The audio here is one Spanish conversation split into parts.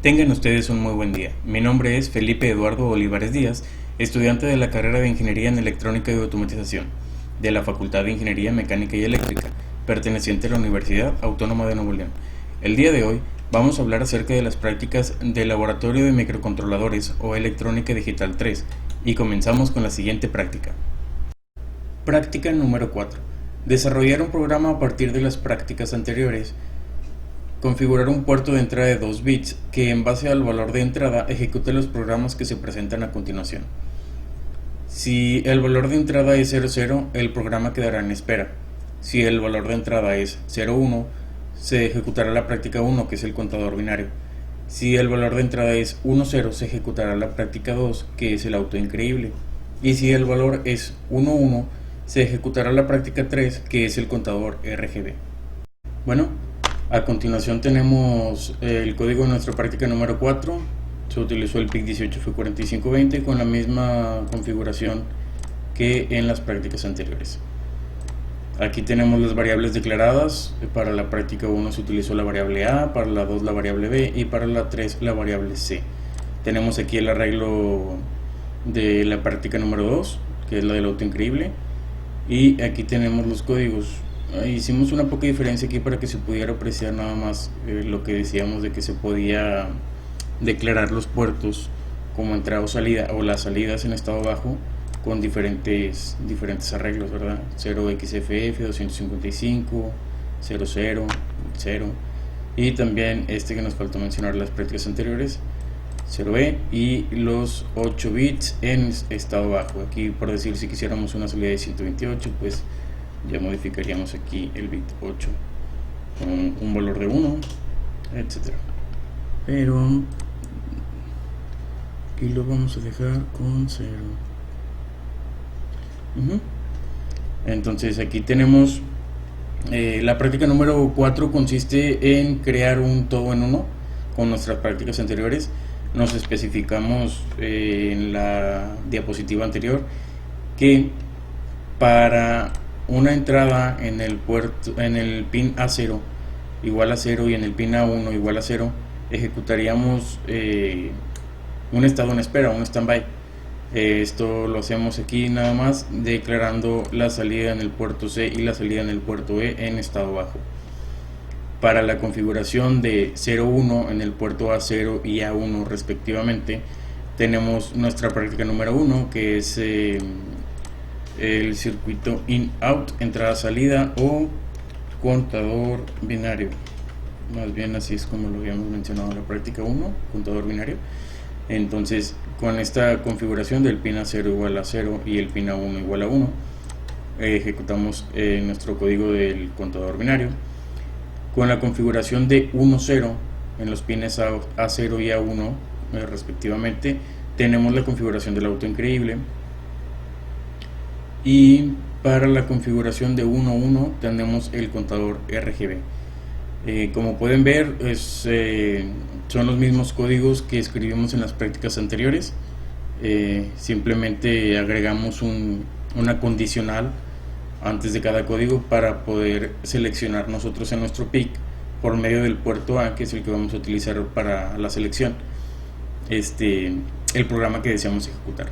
Tengan ustedes un muy buen día. Mi nombre es Felipe Eduardo Olivares Díaz, estudiante de la carrera de Ingeniería en Electrónica y Automatización, de la Facultad de Ingeniería Mecánica y Eléctrica, perteneciente a la Universidad Autónoma de Nuevo León. El día de hoy vamos a hablar acerca de las prácticas del Laboratorio de Microcontroladores o Electrónica Digital 3 y comenzamos con la siguiente práctica. Práctica número 4. Desarrollar un programa a partir de las prácticas anteriores. Configurar un puerto de entrada de 2 bits que en base al valor de entrada ejecute los programas que se presentan a continuación. Si el valor de entrada es 00, el programa quedará en espera. Si el valor de entrada es 01, se ejecutará la práctica 1, que es el contador binario. Si el valor de entrada es 10, se ejecutará la práctica 2, que es el auto increíble. Y si el valor es 11, se ejecutará la práctica 3, que es el contador RGB. Bueno, a continuación tenemos el código de nuestra práctica número 4. Se utilizó el PIC 18F4520 con la misma configuración que en las prácticas anteriores. Aquí tenemos las variables declaradas. Para la práctica 1 se utilizó la variable A, para la 2 la variable B y para la 3 la variable C. Tenemos aquí el arreglo de la práctica número 2, que es la del auto increíble, y aquí tenemos los códigos. Hicimos una poca diferencia aquí para que se pudiera apreciar nada más lo que decíamos de que se podía declarar los puertos como entrada o salida, o las salidas en estado bajo con diferentes arreglos, ¿verdad? 0xff, 255, 00, 0, y también este que nos faltó mencionar en las prácticas anteriores, 0e, y los 8 bits en estado bajo. Aquí, por decir, si quisiéramos una salida de 128, pues ya modificaríamos aquí el bit 8 con un valor de 1, etcétera. Pero aquí lo vamos a dejar con 0. Entonces aquí tenemos la práctica número 4. Consiste en crear un todo en uno con nuestras prácticas anteriores. Nos especificamos en la diapositiva anterior que para una entrada en el puerto, en el pin A0 igual a 0 y en el pin A1 igual a 0, ejecutaríamos un estado en espera, un standby. Esto lo hacemos aquí nada más declarando la salida en el puerto C y la salida en el puerto E en estado bajo. Para la configuración de 0,1 en el puerto A0 y A1 respectivamente, tenemos nuestra práctica número 1, que es el circuito in-out, entrada-salida, o contador binario. Más bien así es como lo habíamos mencionado en la práctica 1, contador binario. Entonces, con esta configuración del pin A0 igual a 0 y el pin A1 igual a 1, ejecutamos nuestro código del contador binario. Con la configuración de 1,0 en los pines A0 y A1 respectivamente, tenemos la configuración del auto increíble. Y para la configuración de 1,1 tenemos el contador RGB. Como pueden ver, son los mismos códigos que escribimos en las prácticas anteriores. Simplemente agregamos una condicional antes de cada código para poder seleccionar nosotros en nuestro PIC por medio del puerto A, que es el que vamos a utilizar para la selección, el programa que deseamos ejecutar.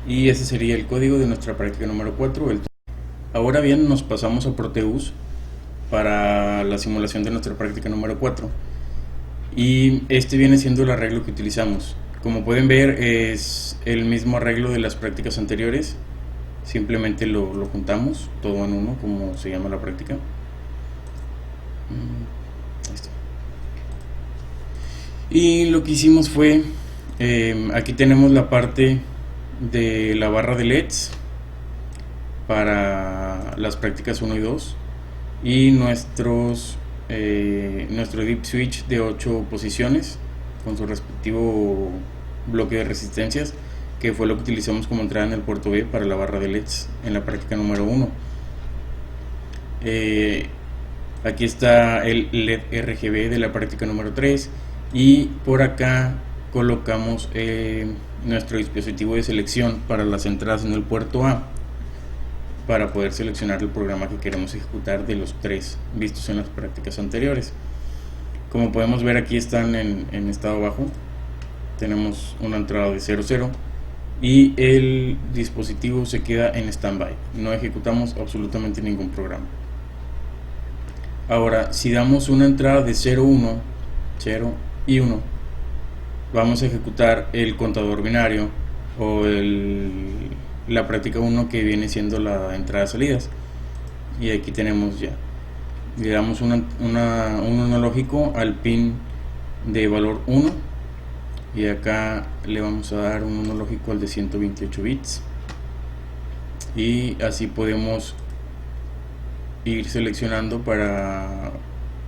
Y ese sería el código de nuestra práctica número 4. Ahora bien, nos pasamos a Proteus para la simulación de nuestra práctica número 4, y este viene siendo el arreglo que utilizamos. Como pueden ver, es el mismo arreglo de las prácticas anteriores, simplemente lo juntamos todo en uno, como se llama la práctica. Ahí está. Y lo que hicimos fue, aquí tenemos la parte de la barra de LEDs para las prácticas 1 y 2, y nuestro dip switch de 8 posiciones con su respectivo bloque de resistencias, que fue lo que utilizamos como entrada en el puerto B para la barra de LEDs en la práctica número 1. Aquí está el LED RGB de la práctica número 3, y por acá colocamos nuestro dispositivo de selección para las entradas en el puerto A, para poder seleccionar el programa que queremos ejecutar de los 3 vistos en las prácticas anteriores. Como podemos ver, aquí están en estado bajo. Tenemos una entrada de 00 y el dispositivo se queda en standby. No ejecutamos absolutamente ningún programa. Ahora, si damos una entrada de 0, 1, 0 y 1, vamos a ejecutar el contador binario o la práctica 1, que viene siendo la entrada salidas. Y aquí tenemos ya, le damos un analógico al pin de valor 1 y acá le vamos a dar un analógico al de 128 bits, y así podemos ir seleccionando para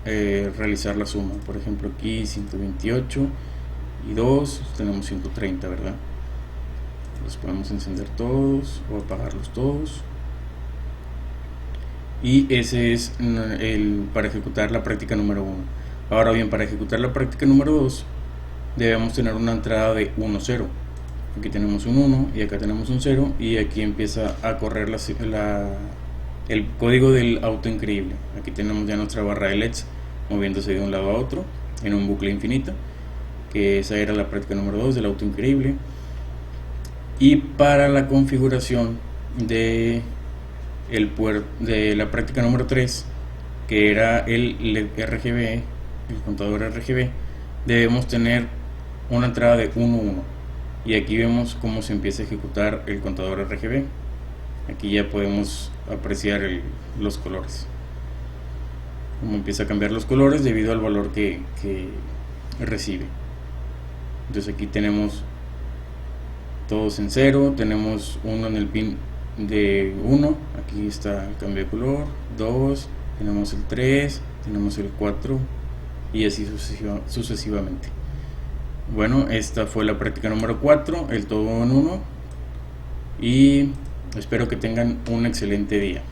realizar la suma. Por ejemplo, aquí 128 y 2, tenemos 130, ¿verdad? Los podemos encender todos o apagarlos todos, y ese es para ejecutar la práctica número 1. Ahora bien, para ejecutar la práctica número 2 debemos tener una entrada de 1, 0. Aquí tenemos un 1 y acá tenemos un 0, y aquí empieza a correr el código del auto increíble. Aquí tenemos ya nuestra barra de LEDs moviéndose de un lado a otro en un bucle infinito, que esa era la práctica número 2 del auto increíble. Y para la configuración de la práctica número 3, que era el LED RGB, el contador RGB, debemos tener una entrada de 1, 1, y aquí vemos cómo se empieza a ejecutar el contador RGB. Aquí ya podemos apreciar los colores, cómo empieza a cambiar los colores debido al valor que recibe. Entonces aquí tenemos todos en 0, tenemos 1 en el pin de 1, aquí está el cambio de color, 2, tenemos el 3, tenemos el 4 y así sucesivamente. Bueno, esta fue la práctica número 4, el todo en 1, y espero que tengan un excelente día.